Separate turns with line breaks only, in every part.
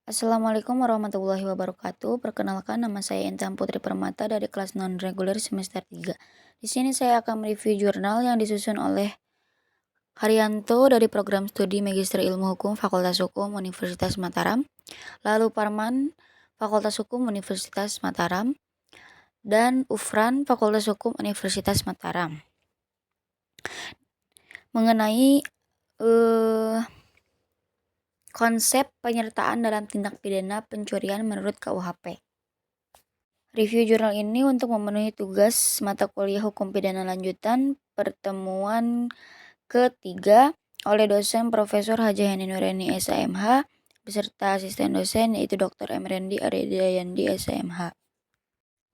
Assalamualaikum warahmatullahi wabarakatuh. Perkenalkan, nama saya Intan Putri Permata dari kelas non-reguler semester 3. Di sini saya akan mereview jurnal yang disusun oleh Haryanto dari program studi Magister Ilmu Hukum Fakultas Hukum Universitas Mataram, lalu Parman Fakultas Hukum Universitas Mataram, dan Ufran Fakultas Hukum Universitas Mataram. Mengenai konsep penyertaan dalam tindak pidana pencurian menurut KUHP. Review jurnal ini untuk memenuhi tugas mata kuliah Hukum Pidana Lanjutan pertemuan ketiga oleh dosen Profesor Haji Hani Nureni SAMH beserta asisten dosen yaitu Dr. Emrendi Aridayandi SAMH.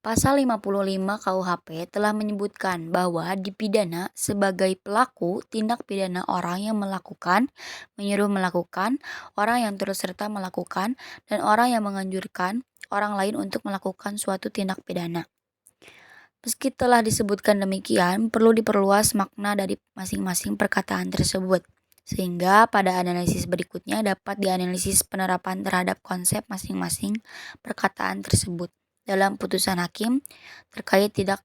Pasal 55 KUHP telah menyebutkan bahwa dipidana sebagai pelaku tindak pidana orang yang melakukan, menyuruh melakukan, orang yang turut serta melakukan, dan orang yang menganjurkan orang lain untuk melakukan suatu tindak pidana. Meski telah disebutkan demikian, perlu diperluas makna dari masing-masing perkataan tersebut, sehingga pada analisis berikutnya dapat dianalisis penerapan terhadap konsep masing-masing perkataan tersebut dalam putusan hakim terkait tindak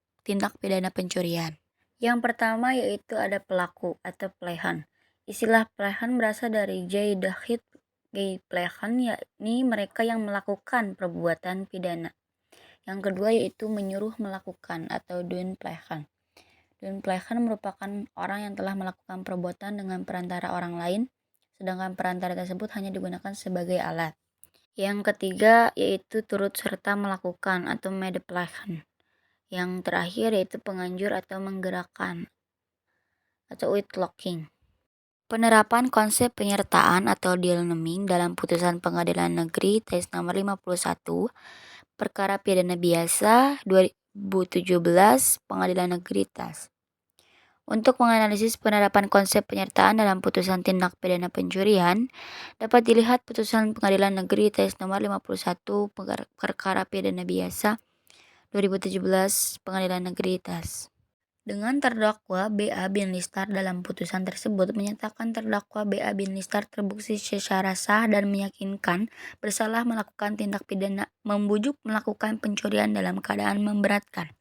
pidana pencurian. Yang pertama yaitu ada pelaku atau plehan. Istilah plehan berasal dari J-Dahid plehan, yakni mereka yang melakukan perbuatan pidana. Yang kedua yaitu menyuruh melakukan atau doen plehan. Doen plehan merupakan orang yang telah melakukan perbuatan dengan perantara orang lain, sedangkan perantara tersebut hanya digunakan sebagai alat. Yang ketiga yaitu turut serta melakukan atau medeplehan. Yang terakhir yaitu penganjur atau menggerakkan atau uitlocking. Penerapan konsep penyertaan atau deal naming dalam putusan Pengadilan Negeri Tes nomor 51 Perkara Pidana Biasa 2017 Pengadilan Negeri Tas. Untuk menganalisis penerapan konsep penyertaan dalam putusan tindak pidana pencurian, dapat dilihat putusan Pengadilan Negeri Tes nomor 51 Perkara Pidana Biasa 2017 Pengadilan Negeri Tas. Dengan terdakwa B.A. bin Listar dalam putusan tersebut menyatakan terdakwa B.A. bin Listar terbukti secara sah dan meyakinkan bersalah melakukan tindak pidana membujuk melakukan pencurian dalam keadaan memberatkan.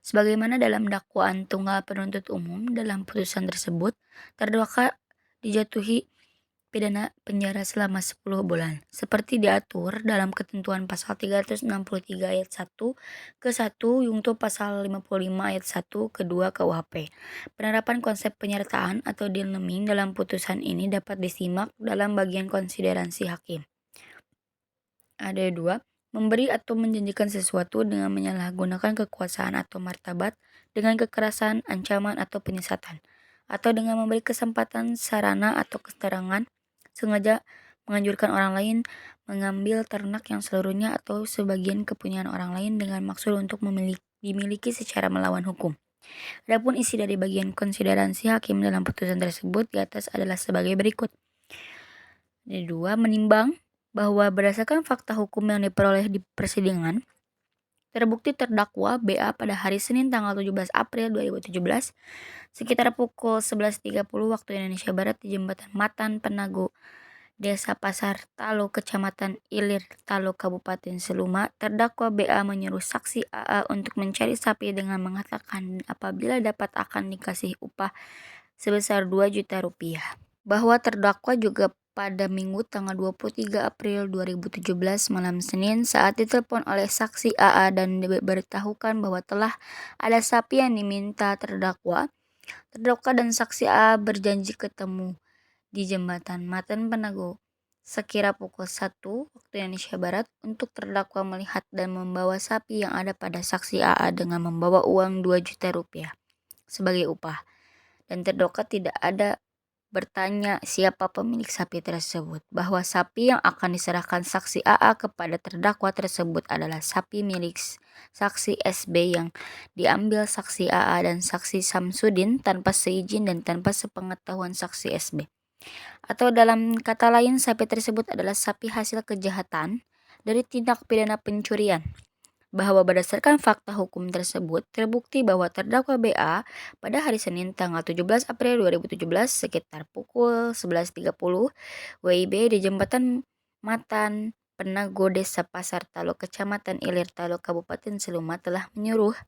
Sebagaimana dalam dakwaan tunggal penuntut umum, dalam putusan tersebut, terdakwa dijatuhi pidana penjara selama 10 bulan, seperti diatur dalam ketentuan pasal 363 ayat 1 ke 1 yungto pasal 55 ayat 1 ke 2 KUHP. Penerapan konsep penyertaan atau deal naming dalam putusan ini dapat disimak dalam bagian konsideransi hakim. Ada 2. Memberi atau menjanjikan sesuatu dengan menyalahgunakan kekuasaan atau martabat dengan kekerasan, ancaman, atau penyesatan, atau dengan memberi kesempatan, sarana, atau keterangan sengaja menganjurkan orang lain mengambil ternak yang seluruhnya atau sebagian kepunyaan orang lain dengan maksud untuk dimiliki secara melawan hukum. Adapun isi dari bagian konsideransi hakim dalam putusan tersebut di atas adalah sebagai berikut. Ada 2. Menimbang bahwa berdasarkan fakta hukum yang diperoleh di persidangan, terbukti terdakwa BA pada hari Senin tanggal 17 April 2017 sekitar pukul 11.30 waktu Indonesia Barat di Jembatan Matan Penago, Desa Pasar Talo, Kecamatan Ilir Talo, Kabupaten Seluma, terdakwa BA menyuruh saksi AA untuk mencari sapi dengan mengatakan apabila dapat akan dikasih upah sebesar 2 juta rupiah. Bahwa terdakwa juga pada Minggu tanggal 23 April 2017 malam Senin saat ditelepon oleh saksi AA dan diberitahukan bahwa telah ada sapi yang diminta terdakwa dan saksi AA berjanji ketemu di Jembatan Matan Penago sekira pukul 1 waktu Indonesia Barat untuk terdakwa melihat dan membawa sapi yang ada pada saksi AA dengan membawa uang 2 juta rupiah sebagai upah, dan terdakwa tidak ada bertanya siapa pemilik sapi tersebut, bahwa sapi yang akan diserahkan saksi AA kepada terdakwa tersebut adalah sapi milik saksi SB yang diambil saksi AA dan saksi Samsudin tanpa seizin dan tanpa sepengetahuan saksi SB. Atau dalam kata lain, sapi tersebut adalah sapi hasil kejahatan dari tindak pidana pencurian. Bahwa berdasarkan fakta hukum tersebut, terbukti bahwa terdakwa BA pada hari Senin tanggal 17 April 2017 sekitar pukul 11.30 WIB di Jembatan Matan Penago Desa Pasar Talo, Kecamatan Ilir Talo, Kabupaten Seluma telah menyuruh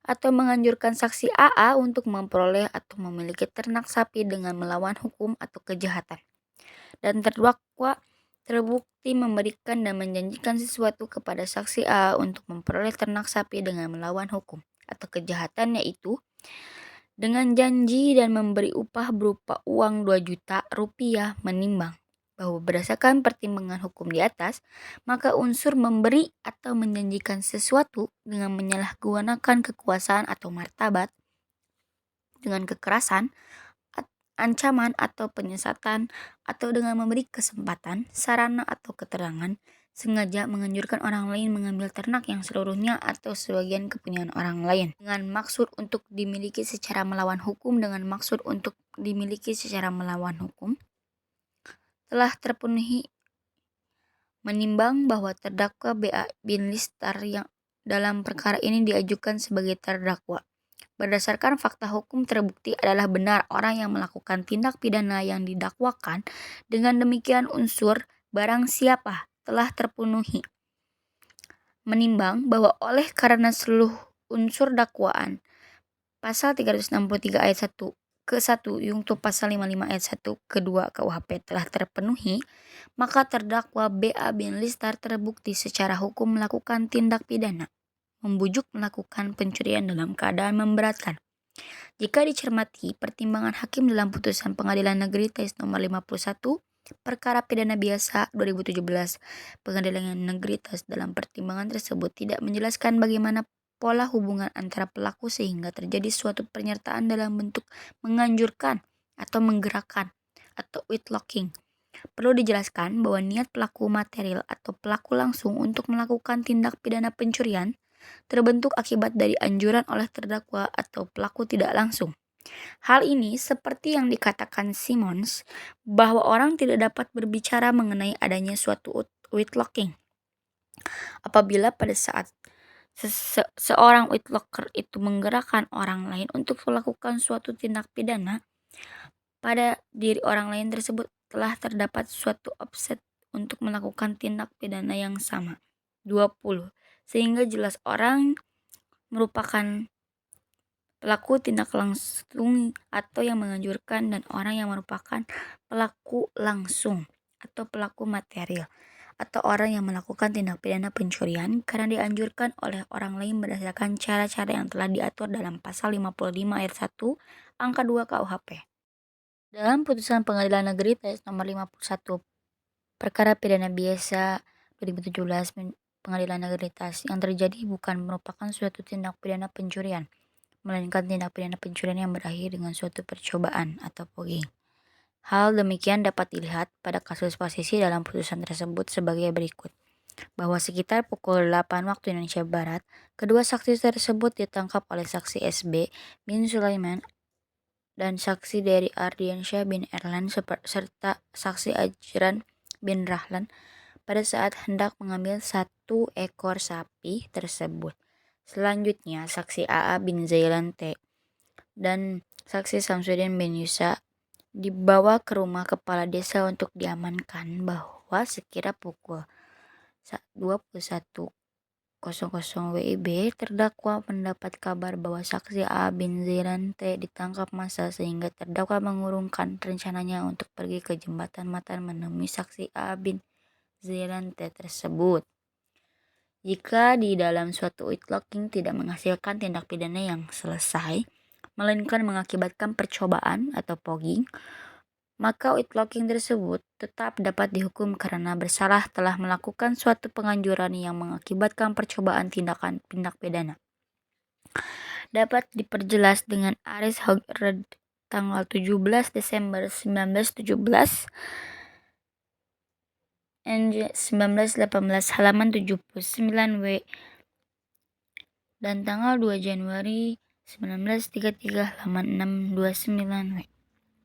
atau menganjurkan saksi AA untuk memperoleh atau memiliki ternak sapi dengan melawan hukum atau kejahatan. Dan terdakwa terbukti memberikan dan menjanjikan sesuatu kepada saksi A untuk memperoleh ternak sapi dengan melawan hukum atau kejahatan, yaitu dengan janji dan memberi upah berupa uang 2 juta rupiah, menimbang bahwa berdasarkan pertimbangan hukum di atas, maka unsur memberi atau menjanjikan sesuatu dengan menyalahgunakan kekuasaan atau martabat, dengan kekerasan, ancaman atau penyesatan, atau dengan memberi kesempatan, sarana atau keterangan, sengaja menganjurkan orang lain mengambil ternak yang seluruhnya atau sebagian kepunyaan orang lain dengan maksud untuk dimiliki secara melawan hukum telah terpenuhi, menimbang bahwa terdakwa BA bin Listar yang dalam perkara ini diajukan sebagai terdakwa berdasarkan fakta hukum terbukti adalah benar orang yang melakukan tindak pidana yang didakwakan. Dengan demikian unsur barang siapa telah terpenuhi, menimbang bahwa oleh karena seluruh unsur dakwaan pasal 363 ayat 1 ke 1 yungto pasal 55 ayat 1 ke 2 KUHP telah terpenuhi, maka terdakwa BA bin Listar terbukti secara hukum melakukan tindak pidana membujuk melakukan pencurian dalam keadaan memberatkan. Jika dicermati pertimbangan hakim dalam putusan Pengadilan Negeri Tais nomor 51 Perkara Pidana Biasa 2017, Pengadilan Negeri Tais dalam pertimbangan tersebut tidak menjelaskan bagaimana pola hubungan antara pelaku sehingga terjadi suatu penyertaan dalam bentuk menganjurkan atau menggerakkan atau whitelocking. Perlu dijelaskan bahwa niat pelaku material atau pelaku langsung untuk melakukan tindak pidana pencurian terbentuk akibat dari anjuran oleh terdakwa atau pelaku tidak langsung. Hal ini seperti yang dikatakan Simons bahwa orang tidak dapat berbicara mengenai adanya suatu whitelocking apabila pada saat seorang whitelocker itu menggerakkan orang lain untuk melakukan suatu tindak pidana, pada diri orang lain tersebut telah terdapat suatu offset untuk melakukan tindak pidana yang sama. 20. Sehingga jelas orang merupakan pelaku tindak langsung atau yang menganjurkan dan orang yang merupakan pelaku langsung atau pelaku material atau orang yang melakukan tindak pidana pencurian karena dianjurkan oleh orang lain berdasarkan cara-cara yang telah diatur dalam pasal 55 ayat 1 angka 2 KUHP. Dalam putusan Pengadilan Negeri Tais nomor 51 Perkara Pidana Biasa 2017 Pengadilan Negeri Tas yang terjadi bukan merupakan suatu tindak pidana pencurian, melainkan tindak pidana pencurian yang berakhir dengan suatu percobaan atau fogging. Hal demikian dapat dilihat pada kasus posisi dalam putusan tersebut sebagai berikut, bahwa sekitar pukul 8 waktu Indonesia Barat, kedua saksi tersebut ditangkap oleh saksi SB bin Sulaiman dan saksi dari Ardiansyah bin Erlan serta saksi Ajran bin Rahlan pada saat hendak mengambil 1 ekor sapi tersebut. Selanjutnya, saksi AA bin Zailan T. dan saksi Samsudin bin Yusa dibawa ke rumah kepala desa untuk diamankan bahwa sekira pukul 21.00 WIB terdakwa mendapat kabar bahwa saksi AA bin Zailan T ditangkap massa sehingga terdakwa mengurungkan rencananya untuk pergi ke jembatan Matan menemui saksi AA bin Zailan T tersebut. Jika di dalam suatu whitelocking tidak menghasilkan tindak pidana yang selesai, melainkan mengakibatkan percobaan atau fogging, maka whitelocking tersebut tetap dapat dihukum karena bersalah telah melakukan suatu penganjuran yang mengakibatkan percobaan tindak pidana. Dapat diperjelas dengan Aris Hogred tanggal 17 Desember 1917 NJ 1918 halaman 79 W dan tanggal 2 Januari 1933 halaman 629 W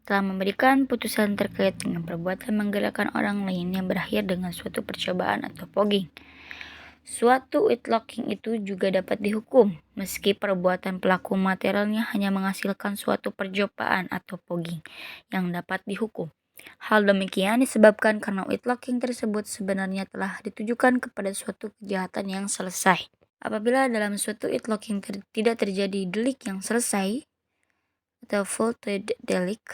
telah memberikan putusan terkait dengan perbuatan menggerakkan orang lain yang berakhir dengan suatu percobaan atau fogging. Suatu whitelocking itu juga dapat dihukum meski perbuatan pelaku materialnya hanya menghasilkan suatu percobaan atau fogging yang dapat dihukum. Hal demikian disebabkan karena weight locking tersebut sebenarnya telah ditujukan kepada suatu kejahatan yang selesai. Apabila dalam suatu weight locking tidak terjadi delik yang selesai atau full delik,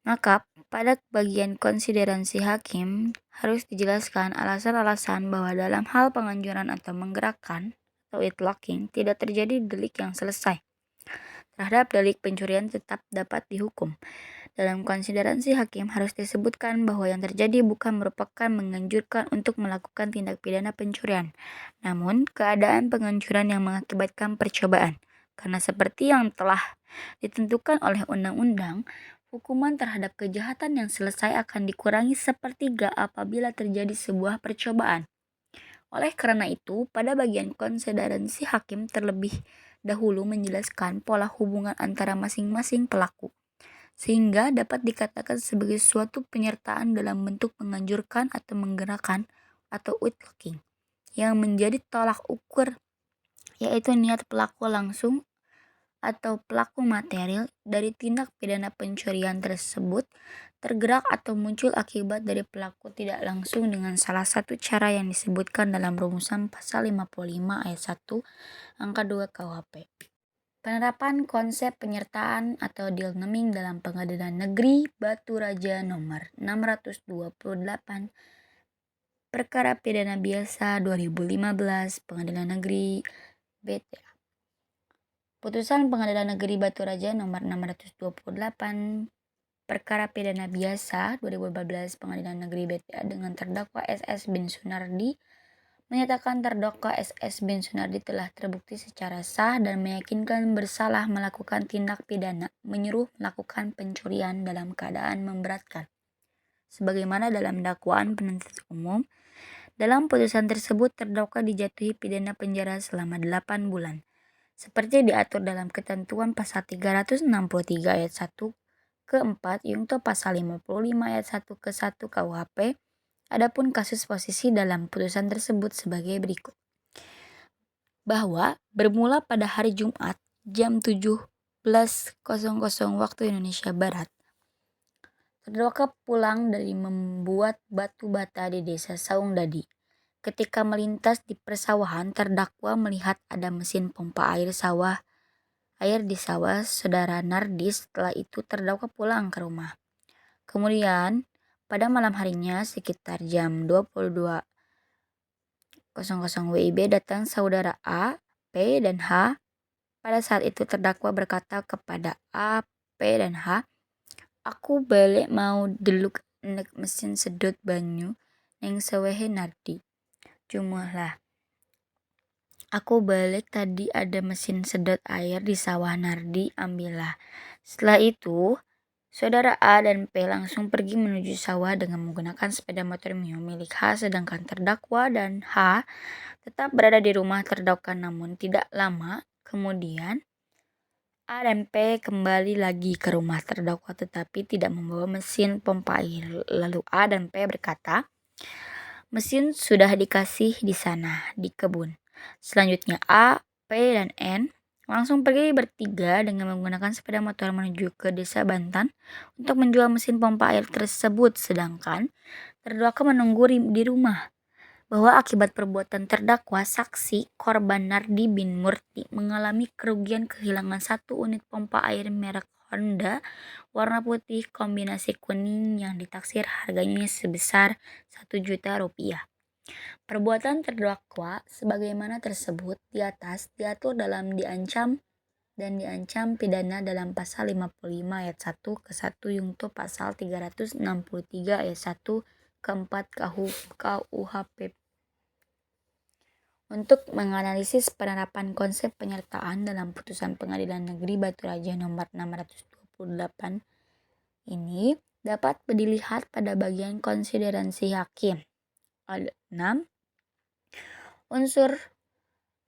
maka pada bagian konsideransi hakim harus dijelaskan alasan-alasan bahwa dalam hal penganjuran atau menggerakkan atau weight locking tidak terjadi delik yang selesai. Terhadap delik pencurian tetap dapat dihukum. Dalam konsideransi hakim harus disebutkan bahwa yang terjadi bukan merupakan menganjurkan untuk melakukan tindak pidana pencurian, namun keadaan penganjuran yang mengakibatkan percobaan. Karena seperti yang telah ditentukan oleh undang-undang, hukuman terhadap kejahatan yang selesai akan dikurangi sepertiga apabila terjadi sebuah percobaan. Oleh karena itu, pada bagian konsideransi hakim terlebih dahulu menjelaskan pola hubungan antara masing-masing pelaku, sehingga dapat dikatakan sebagai suatu penyertaan dalam bentuk menganjurkan atau menggerakkan atau weight locking, yang menjadi tolak ukur yaitu niat pelaku langsung atau pelaku material dari tindak pidana pencurian tersebut tergerak atau muncul akibat dari pelaku tidak langsung dengan salah satu cara yang disebutkan dalam rumusan pasal 55 ayat 1 angka 2 KUHP. Penerapan konsep penyertaan atau deal naming dalam Pengadilan Negeri Batu Raja nomor 628 Perkara Pidana Biasa 2015 Pengadilan Negeri BTA. Putusan Pengadilan Negeri Batu Raja nomor 628 Perkara Pidana Biasa 2014 Pengadilan Negeri BTA dengan terdakwa SS bin Sunardi menyatakan terdakwa SS bin Sunardi telah terbukti secara sah dan meyakinkan bersalah melakukan tindak pidana menyuruh melakukan pencurian dalam keadaan memberatkan. Sebagaimana dalam dakwaan penuntut umum, dalam putusan tersebut terdakwa dijatuhi pidana penjara selama 8 bulan. Seperti diatur dalam ketentuan pasal 363 ayat 1 ke-4 Yungto pasal 55 ayat 1 ke-1 KUHP. Adapun kasus posisi dalam putusan tersebut sebagai berikut. Bahwa bermula pada hari Jumat jam 17.00 waktu Indonesia Barat, terdakwa pulang dari membuat batu bata di desa Saung Dadi. Ketika melintas di persawahan, terdakwa melihat ada mesin pompa air di sawah saudara Nardis. Setelah itu terdakwa pulang ke rumah. Kemudian pada malam harinya sekitar jam 22.00 WIB datang saudara A, P, dan H. Pada saat itu terdakwa berkata kepada A, P, dan H, "Aku balik mau deluk nek mesin sedot banyu neng sewehe Nardi. Cumulah. Aku balik tadi ada mesin sedot air di sawah Nardi, ambillah." Setelah itu, saudara A dan P langsung pergi menuju sawah dengan menggunakan sepeda motor Mio milik H, sedangkan terdakwa dan H tetap berada di rumah terdakwa. Namun tidak lama kemudian A dan P kembali lagi ke rumah terdakwa tetapi tidak membawa mesin pompa air. Lalu A dan P berkata, "Mesin sudah dikasih di sana, di kebun." Selanjutnya A, P, dan N langsung pergi bertiga dengan menggunakan sepeda motor menuju ke desa Bantan untuk menjual mesin pompa air tersebut, sedangkan terdakwa menunggu di rumah. Bahwa akibat perbuatan terdakwa, saksi korban Nardi bin Murti mengalami kerugian kehilangan 1 unit pompa air merek Honda warna putih kombinasi kuning yang ditaksir harganya sebesar 1 juta rupiah. Perbuatan terdakwa sebagaimana tersebut di atas diatur dalam diancam pidana dalam pasal 55 ayat 1 ke-1 Yungto pasal 363 ayat 1 ke-4 KUHP. Untuk menganalisis penerapan konsep penyertaan dalam putusan Pengadilan Negeri Batu Raja nomor 628 ini dapat dilihat pada bagian konsideransi hakim. Ada 6 unsur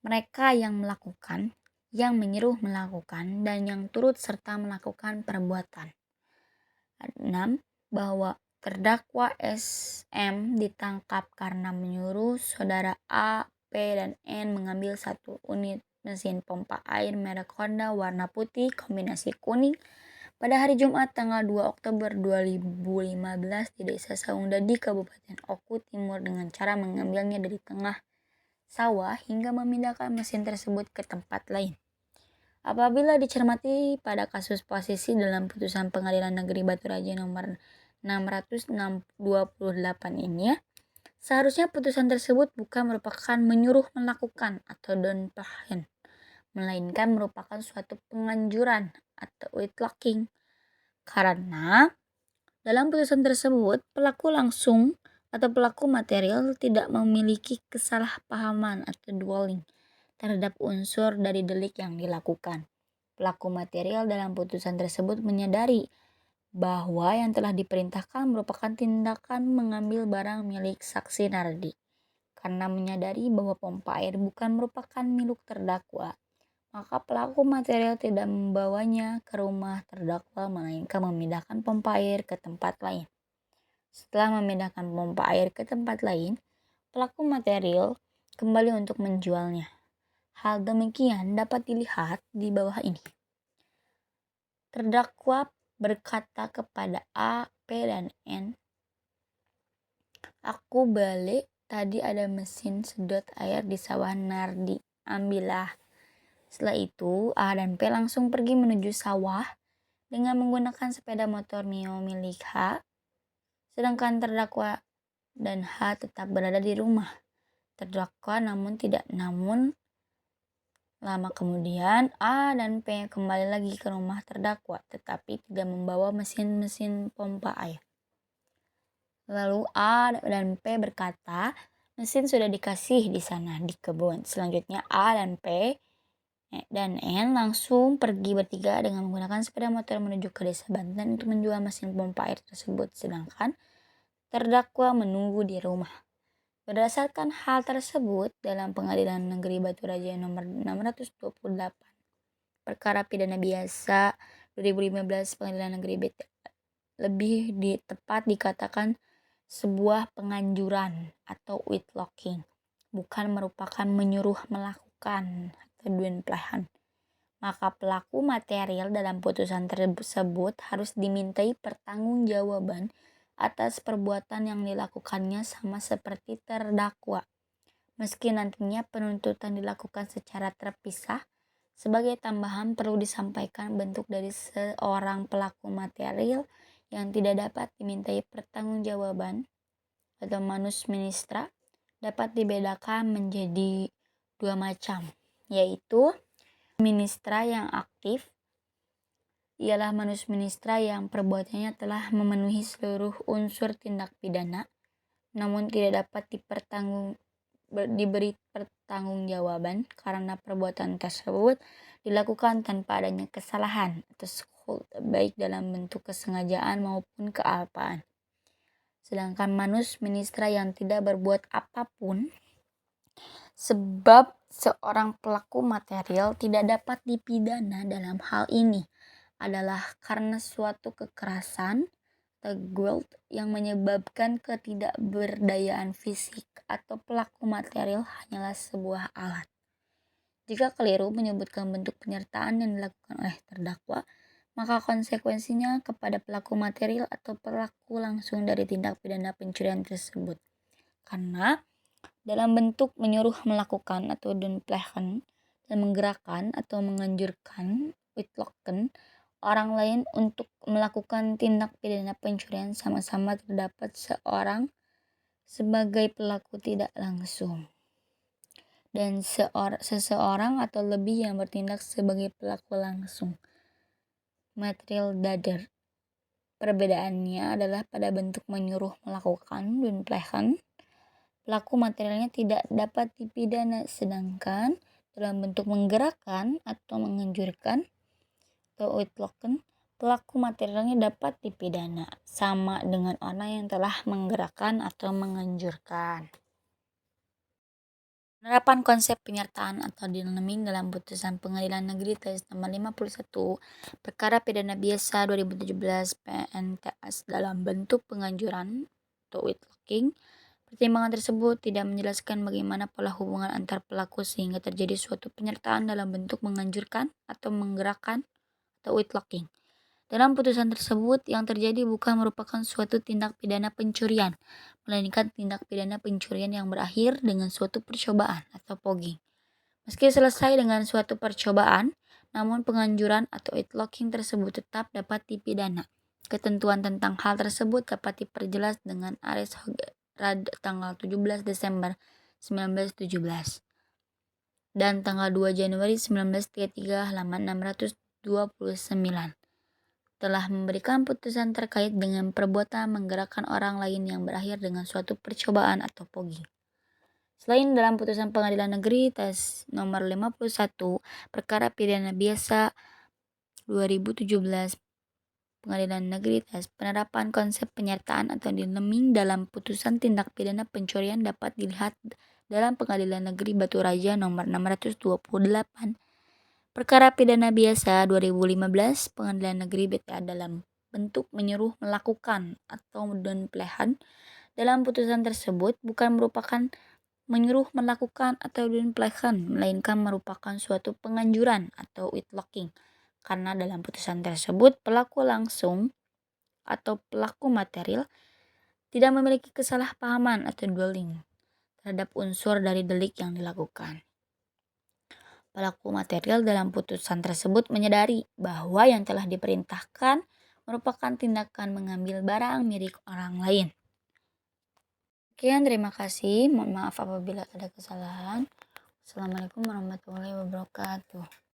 mereka yang melakukan, yang menyuruh melakukan, dan yang turut serta melakukan perbuatan. 6. Bahwa terdakwa SM ditangkap karena menyuruh saudara A, P, dan N mengambil 1 unit mesin pompa air merek Honda warna putih kombinasi kuning pada hari Jumat tanggal 2 Oktober 2015 di Desa Saungda di Kabupaten Oku Timur dengan cara mengambilnya dari tengah sawah hingga memindahkan mesin tersebut ke tempat lain. Apabila dicermati pada kasus posisi dalam putusan Pengadilan Negeri Batu Raja nomor 628 ini seharusnya putusan tersebut bukan merupakan menyuruh melakukan atau downplahen, melainkan merupakan suatu penganjuran atau whitelocking. Karena dalam putusan tersebut pelaku langsung atau pelaku material tidak memiliki kesalahpahaman atau dwelling terhadap unsur dari delik yang dilakukan. Pelaku material dalam putusan tersebut menyadari bahwa yang telah diperintahkan merupakan tindakan mengambil barang milik saksi Nardi. Karena menyadari bahwa pompa air bukan merupakan milik terdakwa, maka pelaku material tidak membawanya ke rumah terdakwa melainkan memindahkan pompa air ke tempat lain. Setelah memindahkan pompa air ke tempat lain, pelaku material kembali untuk menjualnya. Hal demikian dapat dilihat di bawah ini. Terdakwa berkata kepada A, P, dan N, "Aku balik, tadi ada mesin sedot air di sawah Nardi, ambillah." Setelah itu, A dan P langsung pergi menuju sawah dengan menggunakan sepeda motor Mio milik H, sedangkan terdakwa dan H tetap berada di rumah terdakwa namun lama kemudian A dan P kembali lagi ke rumah terdakwa tetapi tidak membawa mesin pompa air. Lalu A dan P berkata, mesin sudah dikasih di sana di kebun. Selanjutnya A dan P dan N langsung pergi bertiga dengan menggunakan sepeda motor menuju ke desa Banten untuk menjual mesin pompa air tersebut, sedangkan terdakwa menunggu di rumah. Berdasarkan hal tersebut, dalam Pengadilan Negeri Batu Raja nomor 628, perkara pidana biasa 2015 Pengadilan Negeri BT, lebih tepat dikatakan sebuah penganjuran atau whitelocking, bukan merupakan menyuruh melakukan atau downplahen. Maka pelaku material dalam putusan tersebut harus dimintai pertanggungjawaban atas perbuatan yang dilakukannya sama seperti terdakwa. Meski nantinya penuntutan dilakukan secara terpisah, sebagai tambahan perlu disampaikan bentuk dari seorang pelaku material yang tidak dapat dimintai pertanggungjawaban atau manus ministra dapat dibedakan menjadi dua macam, yaitu ministra yang aktif ialah manus ministra yang perbuatannya telah memenuhi seluruh unsur tindak pidana namun tidak dapat diberi pertanggungjawaban karena perbuatan tersebut dilakukan tanpa adanya kesalahan atau skuld, baik dalam bentuk kesengajaan maupun kealpaan. Sedangkan manus ministra yang tidak berbuat apapun sebab seorang pelaku material tidak dapat dipidana dalam hal ini adalah karena suatu kekerasan atau guilt yang menyebabkan ketidakberdayaan fisik atau pelaku material hanyalah sebuah alat. Jika keliru menyebutkan bentuk penyertaan yang dilakukan oleh terdakwa, maka konsekuensinya kepada pelaku material atau pelaku langsung dari tindak pidana pencurian tersebut. Karena dalam bentuk menyuruh melakukan atau downplahen dan menggerakkan atau menganjurkan whitelocking orang lain untuk melakukan tindak pidana pencurian sama-sama terdapat seorang sebagai pelaku tidak langsung dan seseorang atau lebih yang bertindak sebagai pelaku langsung. Material dader. Perbedaannya adalah pada bentuk menyuruh melakukan downplahen, pelaku materialnya tidak dapat dipidana, sedangkan dalam bentuk menggerakkan atau menganjurkan atau whitelocking, pelaku materialnya dapat dipidana, sama dengan orang yang telah menggerakkan atau menganjurkan. Penerapan konsep penyertaan atau dinaming dalam putusan Pengadilan Negeri Tes nomor 51 perkara pidana biasa 2017 PNTS dalam bentuk penganjuran atau whitelocking. Pertimbangan tersebut tidak menjelaskan bagaimana pola hubungan antar pelaku sehingga terjadi suatu penyertaan dalam bentuk menganjurkan atau menggerakkan atau whitelocking. Dalam putusan tersebut, yang terjadi bukan merupakan suatu tindak pidana pencurian, melainkan tindak pidana pencurian yang berakhir dengan suatu percobaan atau fogging. Meski selesai dengan suatu percobaan, namun penganjuran atau locking tersebut tetap dapat dipidana. Ketentuan tentang hal tersebut dapat diperjelas dengan Ares Rad tanggal 17 Desember 1917 dan tanggal 2 Januari 1933 halaman 629 telah memberikan putusan terkait dengan perbuatan menggerakkan orang lain yang berakhir dengan suatu percobaan atau fogging. Selain dalam putusan Pengadilan Negeri Tes nomor 51 perkara pidana biasa 2017 Pengadilan Negeri Tes penerapan konsep penyertaan atau dinaming dalam putusan tindak pidana pencurian dapat dilihat dalam Pengadilan Negeri Batu Raja nomor 628 perkara pidana biasa 2015 Pengadilan Negeri BTA dalam bentuk menyuruh melakukan atau dan pelehan. Dalam putusan tersebut bukan merupakan menyuruh melakukan atau diinflekan, melainkan merupakan suatu penganjuran atau locking. Karena dalam putusan tersebut pelaku langsung atau pelaku material tidak memiliki kesalahpahaman atau dwelling terhadap unsur dari delik yang dilakukan. Pelaku material dalam putusan tersebut menyadari bahwa yang telah diperintahkan merupakan tindakan mengambil barang milik orang lain. Sekian, terima kasih. Mohon maaf apabila ada kesalahan. Assalamualaikum warahmatullahi wabarakatuh.